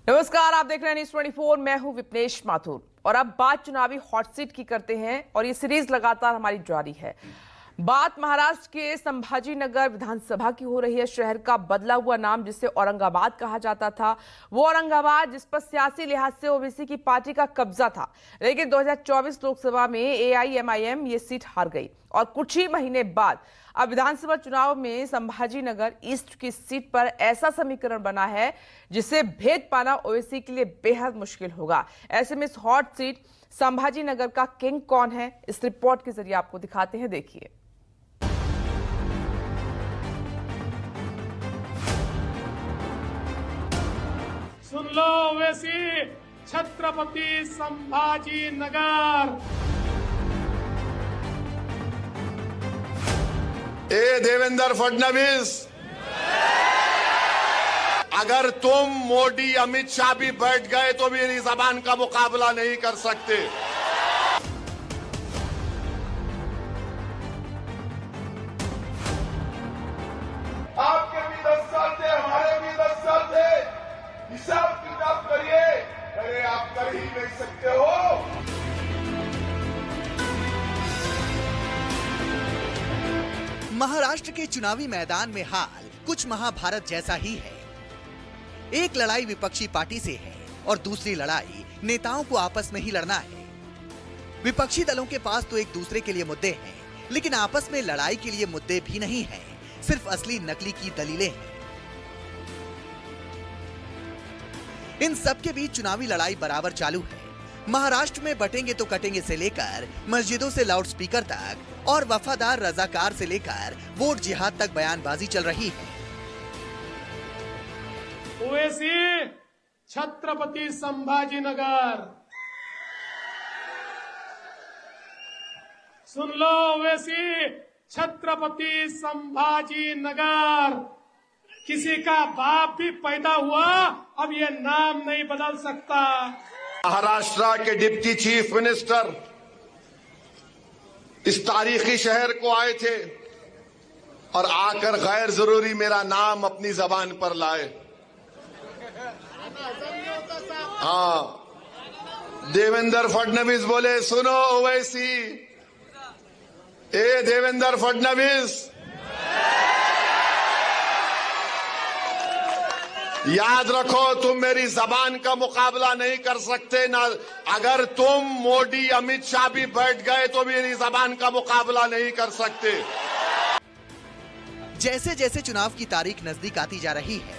नमस्कार, आप देख रहे हैं न्यूज़ 24। मैं हूं विपनेश माथुर और अब बात चुनावी हॉट सीट की करते हैं और ये सीरीज लगातार हमारी जारी है। बात महाराष्ट्र के संभाजी नगर विधानसभा की हो रही है। शहर का बदला हुआ नाम जिसे औरंगाबाद कहा जाता था, वो औरंगाबाद जिस पर सियासी लिहाज से ओबीसी की पार्टी का कब्जा था, लेकिन 2024 लोकसभा में एआईएमआईएम ये सीट हार गई और कुछ ही महीने बाद अब विधानसभा चुनाव में संभाजी नगर ईस्ट की सीट पर ऐसा समीकरण बना है जिसे भेद पाना ओवैसी के लिए बेहद मुश्किल होगा। ऐसे में इस हॉट सीट संभाजी नगर का किंग कौन है, इस रिपोर्ट के जरिए आपको दिखाते हैं। देखिए। सुन लो ओवैसी, छत्रपति संभाजी नगर। ए देवेंद्र फडणवीस, अगर तुम मोदी अमित शाह भी बैठ गए तो मेरी जबान का मुकाबला नहीं कर सकते। आपके भी 10 साल थे, हमारे भी 10 साल थे। हिसाब किताब करिए, अरे आप कर ही नहीं सकते हो। महाराष्ट्र के चुनावी मैदान में हाल कुछ महाभारत जैसा ही है। एक लड़ाई विपक्षी पार्टी से है और दूसरी लड़ाई नेताओं को आपस में ही लड़ना है। विपक्षी दलों के पास तो एक दूसरे के लिए मुद्दे हैं, लेकिन आपस में लड़ाई के लिए मुद्दे भी नहीं हैं, सिर्फ असली नकली की दलीलें हैं। इन सब के बीच चुनावी लड़ाई बराबर चालू है। महाराष्ट्र में बटेंगे तो कटेंगे से लेकर मस्जिदों से लाउडस्पीकर तक और वफादार रजाकार से लेकर वोट जिहाद तक बयानबाजी चल रही है। ओवैसी, छत्रपति संभाजी नगर। सुन लो ओवैसी, छत्रपति संभाजी नगर। किसी का बाप भी पैदा हुआ, अब ये नाम नहीं बदल सकता। महाराष्ट्र के डिप्टी चीफ मिनिस्टर इस तारीखी शहर को आए थे और आकर गैर जरूरी मेरा नाम अपनी जबान पर लाए। हाँ, देवेंद्र फडणवीस बोले, सुनो ओवैसी, ए देवेंद्र फडणवीस, याद रखो तुम मेरी जबान का मुकाबला नहीं कर सकते ना। अगर तुम मोदी अमित शाह भी बैठ गए तो मेरी जबान का मुकाबला नहीं कर सकते। जैसे जैसे चुनाव की तारीख नजदीक आती जा रही है,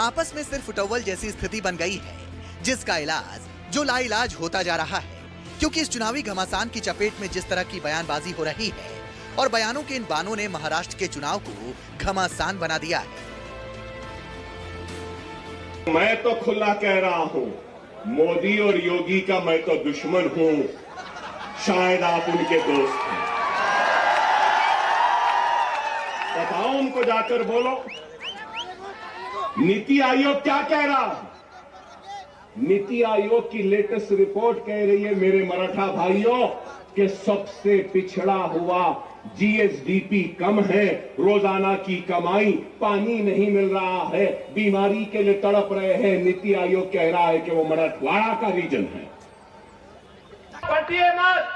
आपस में सिर्फ फुटबॉल जैसी स्थिति बन गई है, जिसका इलाज जो लाइलाज होता जा रहा है। क्योंकि इस चुनावी घमासान की चपेट में जिस तरह की बयानबाजी हो रही है और बयानों के इन बानों ने महाराष्ट्र के चुनाव को घमासान बना दिया है। मैं तो खुला कह रहा हूं, मोदी और योगी का मैं तो दुश्मन हूं, शायद आप उनके दोस्त हैं। बताओ उनको, जाकर बोलो। नीति आयोग क्या कह रहा है? नीति आयोग की लेटेस्ट रिपोर्ट कह रही है, मेरे मराठा भाइयों, कि सबसे पिछड़ा हुआ जीएसडीपी कम है, रोजाना की कमाई, पानी नहीं मिल रहा है, बीमारी के लिए तड़प रहे हैं। नीति आयोग कह रहा है कि वो मराठवाड़ा का रीजन है। बटिए मत,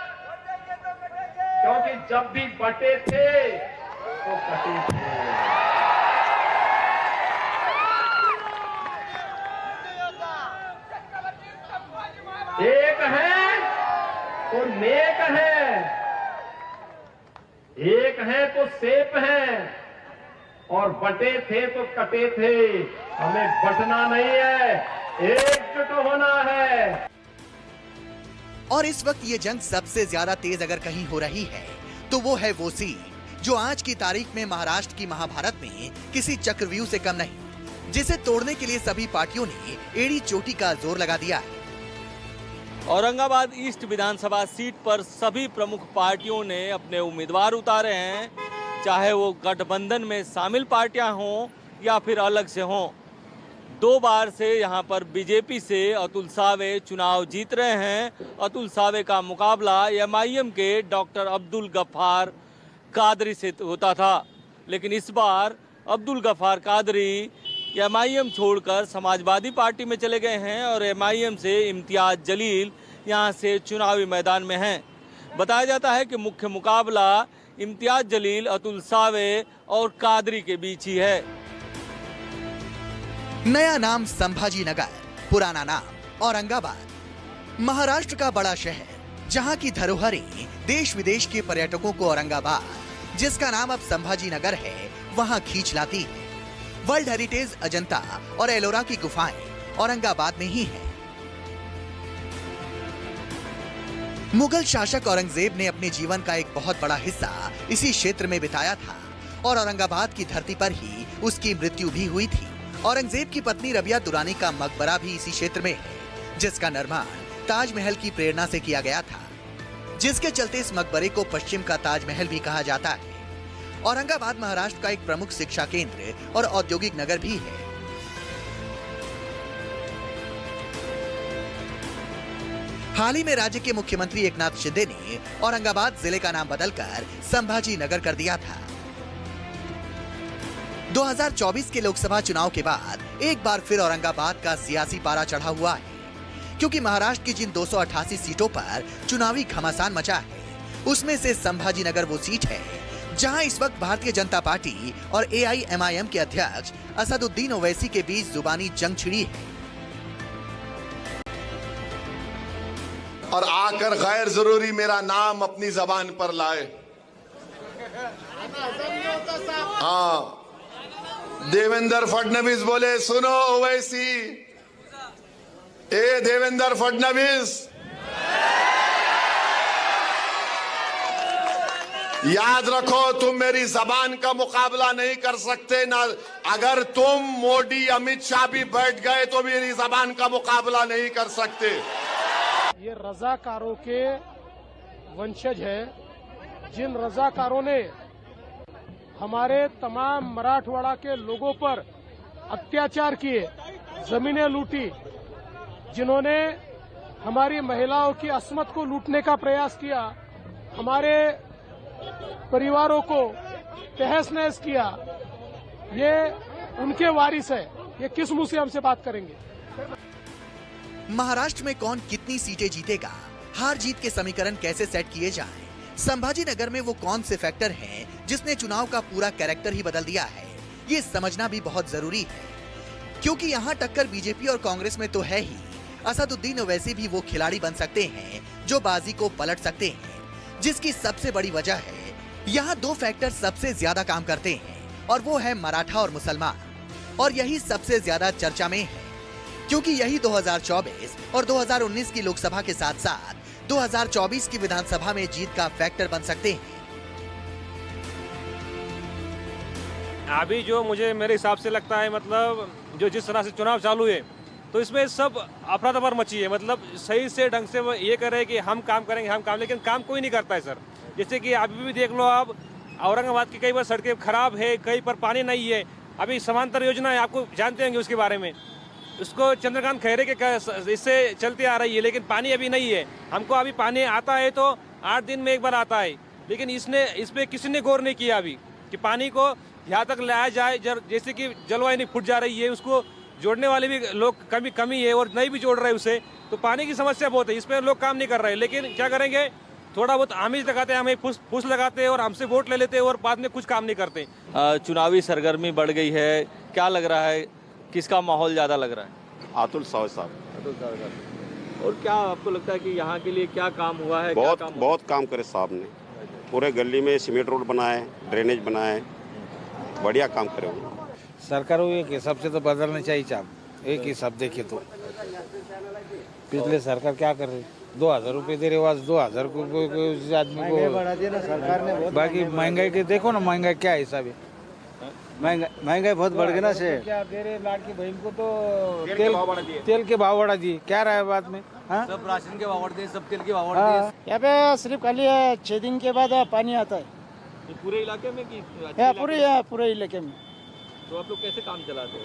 क्योंकि जब भी बटे थे तो कटे थे। एक है तो नेक है, एक है तो सेफ है, और बटे थे तो कटे थे। हमें बटना नहीं है, एकजुट होना है। और इस वक्त ये जंग सबसे ज्यादा तेज अगर कहीं हो रही है तो वो है वो सीट जो आज की तारीख में महाराष्ट्र की महाभारत में किसी चक्रव्यूह से कम नहीं, जिसे तोड़ने के लिए सभी पार्टियों ने एड़ी चोटी का जोर लगा दिया है। औरंगाबाद ईस्ट विधानसभा सीट पर सभी प्रमुख पार्टियों ने अपने उम्मीदवार उतारे हैं, चाहे वो गठबंधन में शामिल पार्टियां हों या फिर अलग से हों। 2 बार से यहां पर बीजेपी से अतुल सावे चुनाव जीत रहे हैं। अतुल सावे का मुकाबला एमआईएम के डॉक्टर अब्दुल गफ्फार कादरी से होता था, लेकिन इस बार अब्दुल गफ्फार कादरी एमआईएम छोड़कर समाजवादी पार्टी में चले गए हैं और एमआईएम से इम्तियाज जलील यहां से चुनावी मैदान में हैं। बताया जाता है कि मुख्य मुकाबला इम्तियाज जलील, अतुल सावे और कादरी के बीच ही है। नया नाम संभाजी नगर, पुराना नाम औरंगाबाद। महाराष्ट्र का बड़ा शहर जहां की धरोहरें देश विदेश के पर्यटकों को औरंगाबाद, जिसका नाम अब संभाजी नगर है, वहां खींच लाती है। वर्ल्ड हेरिटेज अजंता और एलोरा की गुफाएं औरंगाबाद में ही हैं। मुगल शासक औरंगजेब ने अपने जीवन का एक बहुत बड़ा हिस्सा इसी क्षेत्र में बिताया था और औरंगाबाद की धरती पर ही उसकी मृत्यु भी हुई थी। औरंगजेब की पत्नी रबिया दुरानी का मकबरा भी इसी क्षेत्र में है, जिसका निर्माण ताजमहल की प्रेरणा से किया गया था, जिसके चलते इस मकबरे को पश्चिम का ताजमहल भी कहा जाता है। औरंगाबाद महाराष्ट्र का एक प्रमुख शिक्षा केंद्र और औद्योगिक नगर भी है। हाल ही में राज्य के मुख्यमंत्री एकनाथ शिंदे ने औरंगाबाद जिले का नाम बदलकर संभाजी नगर कर दिया था। 2024 के लोकसभा चुनाव के बाद एक बार फिर औरंगाबाद का सियासी पारा चढ़ा हुआ है, क्योंकि महाराष्ट्र की जिन 288 सीटों पर चुनावी घमासान मचा है, उसमें से संभाजी नगर वो सीट है जहां इस वक्त भारतीय जनता पार्टी और एआईएमआईएम के अध्यक्ष असदुद्दीन ओवैसी के बीच जुबानी जंग छिड़ी है। और आकर गैर जरूरी मेरा नाम अपनी जबान पर लाए। हाँ, देवेंद्र फडणवीस बोले, सुनो ओवैसी, ए देवेंद्र फडणवीस, याद रखो तुम मेरी जबान का मुकाबला नहीं कर सकते ना। अगर तुम मोदी अमित शाह भी बैठ गए तो मेरी जबान का मुकाबला नहीं कर सकते। ये रजाकारों के वंशज है, जिन रजाकारों ने हमारे तमाम मराठवाड़ा के लोगों पर अत्याचार किए, जमीनें लूटी, जिन्होंने हमारी महिलाओं की अस्मत को लूटने का प्रयास किया, हमारे परिवारों को तहस नहस किया, ये उनके वारिस है। ये किस मुंह से हमसे बात करेंगे? महाराष्ट्र में कौन कितनी सीटें जीतेगा, हार जीत के समीकरण कैसे सेट किए जाएं, संभाजी नगर में वो कौन से फैक्टर हैं जिसने चुनाव का पूरा कैरेक्टर ही बदल दिया है, ये समझना भी बहुत जरूरी है। क्योंकि यहाँ टक्कर बीजेपी और कांग्रेस में तो है ही, असदुद्दीन ओवैसी भी वो खिलाड़ी बन सकते हैं जो बाजी को पलट सकते हैं। जिसकी सबसे बड़ी वजह है, यहाँ दो फैक्टर सबसे ज्यादा काम करते हैं और वो है मराठा और मुसलमान, और यही सबसे ज्यादा चर्चा में है, क्योंकि यही 2024 और 2019 की लोकसभा के साथ साथ 2024 की विधानसभा में जीत का फैक्टर बन सकते हैं। अभी जो मुझे मेरे हिसाब से लगता है, मतलब जो जिस तरह से चुनाव चालू है, तो इसमें सब अफरा तफर मची है। मतलब सही से ढंग से वो ये कर रहे हैं कि हम काम करेंगे, हम काम, लेकिन काम कोई नहीं करता है सर। जैसे कि अभी भी देख लो आप, औरंगाबाद की कई बार सड़कें खराब है, कहीं पर पानी नहीं है। अभी समांतर योजना है, आपको जानते होंगे उसके बारे में, उसको चंद्रकांत खैरे के इससे चलते आ रही है, लेकिन पानी अभी नहीं है। हमको अभी पानी आता है तो 8 दिन में एक बार आता है, लेकिन इस पे किसी ने गौर नहीं किया अभी कि पानी को यहाँ तक लाया जाए। जैसे कि जलवायु नहीं फुट जा रही है, उसको जोड़ने वाले भी लोग कमी है और नहीं भी जोड़ रहे उसे, तो पानी की समस्या बहुत है। इस पर लोग काम नहीं कर रहे, लेकिन क्या करेंगे, थोड़ा बहुत आमिष लगाते हैं, हमें फूस लगाते हैं और हमसे वोट ले लेते हैं और बाद में कुछ काम नहीं करते। चुनावी सरगर्मी बढ़ गई है, क्या लग रहा है, किसका माहौल ज्यादा लग रहा है? अतुल सावे साहब। अतुल सावे साहब। और क्या आपको लगता है कि यहाँ के लिए क्या काम हुआ है? बहुत काम करे साहब ने, पूरे गली में सीमेंट रोड बनाए, ड्रेनेज बनाए, बढ़िया काम करे। सरकार एक हिसाब से तो बदलना चाहिए साहब, एक हिसाब देखिए तो पिछले सरकार क्या कर रही, 2000 रुपये दे रहे, आज 2000 आदमी को बढ़ा दिया ना सरकार ने। बाकी महंगाई के देखो ना, महंगाई क्या हिसाब है, महंगाई बहुत बढ़ गई ना से। क्या दे रहे लाड़की बहन को, तो तेल के भाव बढ़ा दिए, क्या रहा है बात में? हाँ, सब राशन के भाव बढ़ दिए, सब तेल के भाव बढ़ दिए। यहाँ पे सिर्फ खाली 6 दिन के बाद पानी आता है। पूरे इलाके में कि पूरे इलाके में। तो आप लोग कैसे काम चलाते हो?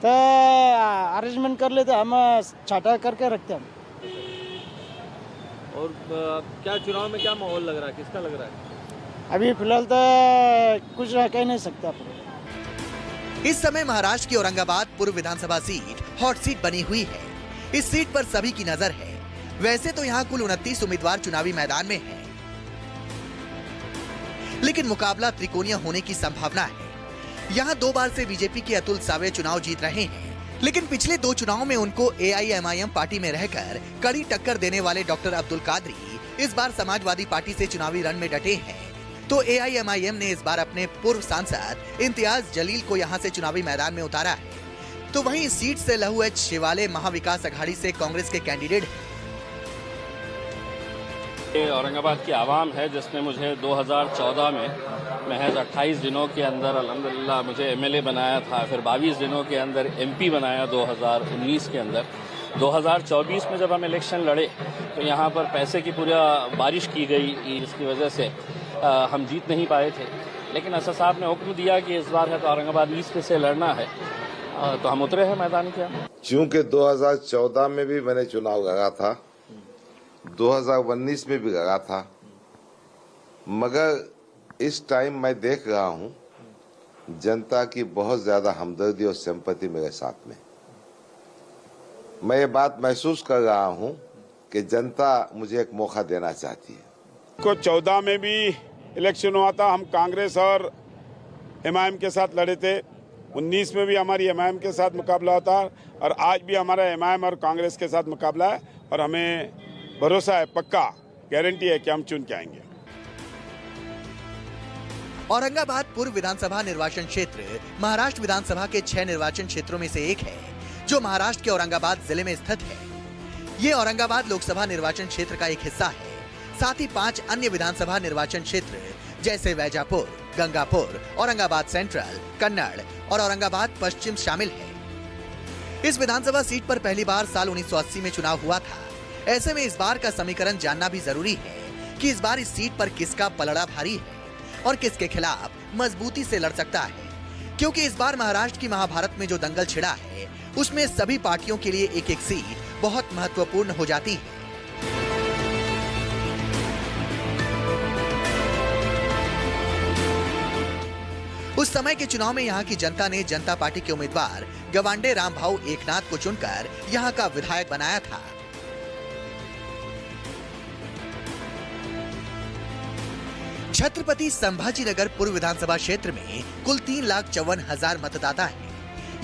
तो अरेंजमेंट कर लेते, हम छाटा करके रखते हैं। और क्या चुनाव में क्या माहौल लग रहा है, किसका लग रहा है? अभी फिलहाल तो कुछ कह नहीं सकते आप। इस समय महाराष्ट्र की औरंगाबाद पूर्व विधानसभा सीट हॉट सीट बनी हुई है। इस सीट पर सभी की नजर है। वैसे तो यहाँ कुल 29 उम्मीदवार चुनावी मैदान में हैं, लेकिन मुकाबला त्रिकोणीय होने की संभावना है। यहाँ 2 बार से बीजेपी के अतुल सावे चुनाव जीत रहे हैं, लेकिन पिछले 2 चुनावों में उनको AIMIM पार्टी में रहकर कड़ी टक्कर देने वाले डॉक्टर अब्दुल कादरी इस बार समाजवादी पार्टी से चुनावी रण में डटे हैं। तो AIMIM ने इस बार अपने पूर्व सांसद इम्तियाज जलील को यहां से चुनावी मैदान में उतारा है। तो वहीं इस सीट से लहू एच शिवाले महाविकास अघाड़ी से कांग्रेस के कैंडिडेट हैं। औरंगाबाद की आवाम है जिसने मुझे 2014 में महज 28 दिनों के अंदर अल्हम्दुलिल्लाह मुझे MLA बनाया था, फिर 22 दिनों के अंदर MP बनाया 2019 के अंदर। 2024 में जब हम इलेक्शन लड़े तो यहाँ पर पैसे की पूरा बारिश की गई, इसकी वजह से हम जीत नहीं पाए थे। लेकिन असद साहब ने हुक्म दिया कि इस बार है तो औरंगाबाद ईस्ट से लड़ना है, तो हम उतरे हैं मैदान के। चूँकि 2014 में भी मैंने चुनाव लड़ा था, 2019 में भी लगा था, मगर इस टाइम मैं देख रहा हूँ जनता की बहुत ज्यादा हमदर्दी और सिंपैथी मेरे साथ में। मैं ये बात महसूस कर रहा हूँ कि जनता मुझे एक मौका देना चाहती है। को 14 में भी इलेक्शन हुआ था, हम कांग्रेस और MIM के साथ लड़े थे। 19 में भी हमारी MIM के साथ मुकाबला होता और आज भी हमारा MIM और कांग्रेस के साथ मुकाबला है और हमें भरोसा है, पक्का गारंटी है कि हम चुन के आएंगे। औरंगाबाद पूर्व विधानसभा निर्वाचन क्षेत्र महाराष्ट्र विधानसभा के 6 निर्वाचन क्षेत्रों में से एक है, जो महाराष्ट्र के औरंगाबाद जिले में स्थित है। ये औरंगाबाद लोकसभा निर्वाचन क्षेत्र का एक हिस्सा है। साथ ही 5 अन्य विधानसभा निर्वाचन क्षेत्र जैसे वैजापुर, गंगापुर, औरंगाबाद सेंट्रल, कन्नड़ और औरंगाबाद पश्चिम शामिल है। इस विधानसभा सीट पर पहली बार साल 1980 में चुनाव हुआ था। ऐसे में इस बार का समीकरण जानना भी जरूरी है कि इस बार इस सीट पर किसका पलड़ा भारी है और किसके खिलाफ मजबूती से लड़ सकता है, क्योंकि इस बार महाराष्ट्र की महाभारत में जो दंगल छिड़ा है उसमें सभी पार्टियों के लिए एक एक सीट बहुत महत्वपूर्ण हो जाती है। उस समय के चुनाव में यहाँ की जनता ने जनता पार्टी के उम्मीदवार गवांडे रामभाऊ एकनाथ को चुनकर यहाँ का विधायक बनाया था। छत्रपति संभाजीनगर पूर्व विधानसभा क्षेत्र में कुल 3,54,000 मतदाता हैं।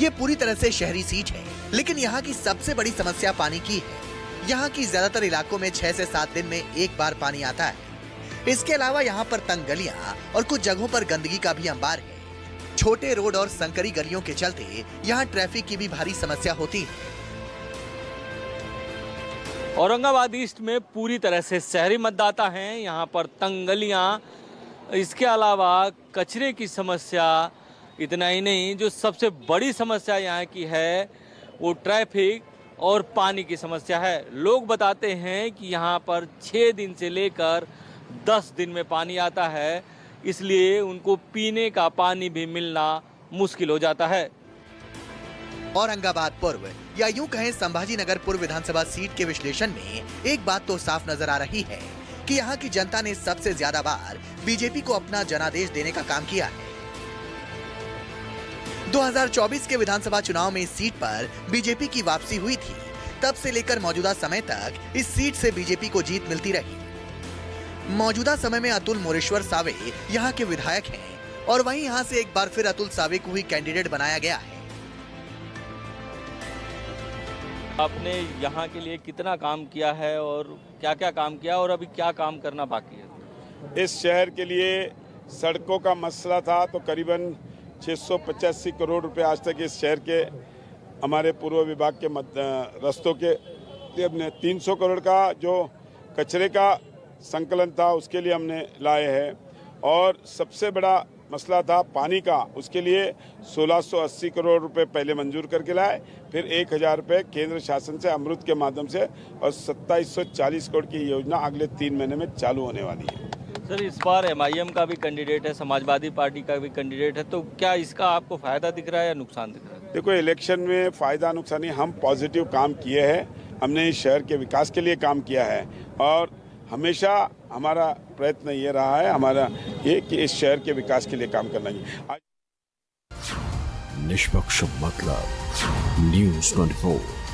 ये पूरी तरह से शहरी सीट है, लेकिन यहाँ की सबसे बड़ी समस्या पानी की है। यहाँ की ज्यादातर इलाकों में 6 से 7 दिन में एक बार पानी आता है। इसके अलावा यहाँ पर तंग गलियां और कुछ जगहों पर गंदगी का भी अंबार है। छोटे रोड और संकरी गलियों के चलते यहाँ ट्रैफिक की भी भारी समस्या होती है। औरंगाबाद ईस्ट में पूरी तरह से शहरी मतदाता हैं। यहाँ पर तंग गलियां, इसके अलावा कचरे की समस्या, इतना ही नहीं, जो सबसे बड़ी समस्या यहाँ की है वो ट्रैफिक और पानी की समस्या है। लोग बताते हैं कि यहाँ पर 6 दिन से लेकर 10 दिन में पानी आता है, इसलिए उनको पीने का पानी भी मिलना मुश्किल हो जाता है। औरंगाबाद पूर्व या यूं कहें संभाजीनगर पूर्व विधानसभा सीट के विश्लेषण में एक बात तो साफ नजर आ रही है कि यहाँ की जनता ने सबसे ज्यादा बार बीजेपी को अपना जनादेश देने का काम किया है। 2024 के विधानसभा चुनाव में इस सीट पर बीजेपी की वापसी हुई थी। तब से लेकर मौजूदा समय तक इस सीट से बीजेपी को जीत मिलती रही। मौजूदा समय में अतुल मोरेश्वर सावे यहाँ के विधायक हैं और वहीं यहाँ से एक बार फिर अतुल सावे को ही कैंडिडेट बनाया गया है। आपने यहाँ के लिए कितना काम किया है और क्या क्या काम किया और अभी क्या काम करना बाकी है? इस शहर के लिए सड़कों का मसला था तो करीबन 685 करोड़ रुपए आज तक इस शहर के हमारे पूर्व विभाग के रस्तों के लिए हमने 300 करोड़ का जो कचरे का संकलन था उसके लिए हमने लाए हैं। और सबसे बड़ा मसला था पानी का, उसके लिए 1680 करोड़ रुपए पहले मंजूर करके लाए, फिर 1000 रुपए केंद्र शासन से अमृत के माध्यम से और 2740 करोड़ की योजना अगले 3 महीने में चालू होने वाली है। सर, इस बार MIM का भी कैंडिडेट है, समाजवादी पार्टी का भी कैंडिडेट है, तो क्या इसका आपको फायदा दिख रहा है या नुकसान दिख रहा है? देखो, इलेक्शन में फायदा नुकसान ही, हम पॉजिटिव काम किए हैं। हमने इस शहर के विकास के लिए काम किया है और हमेशा हमारा प्रयत्न ये रहा है हमारा ये कि इस शहर के विकास के लिए काम करना है। निष्पक्ष मतलब न्यूज़ 24।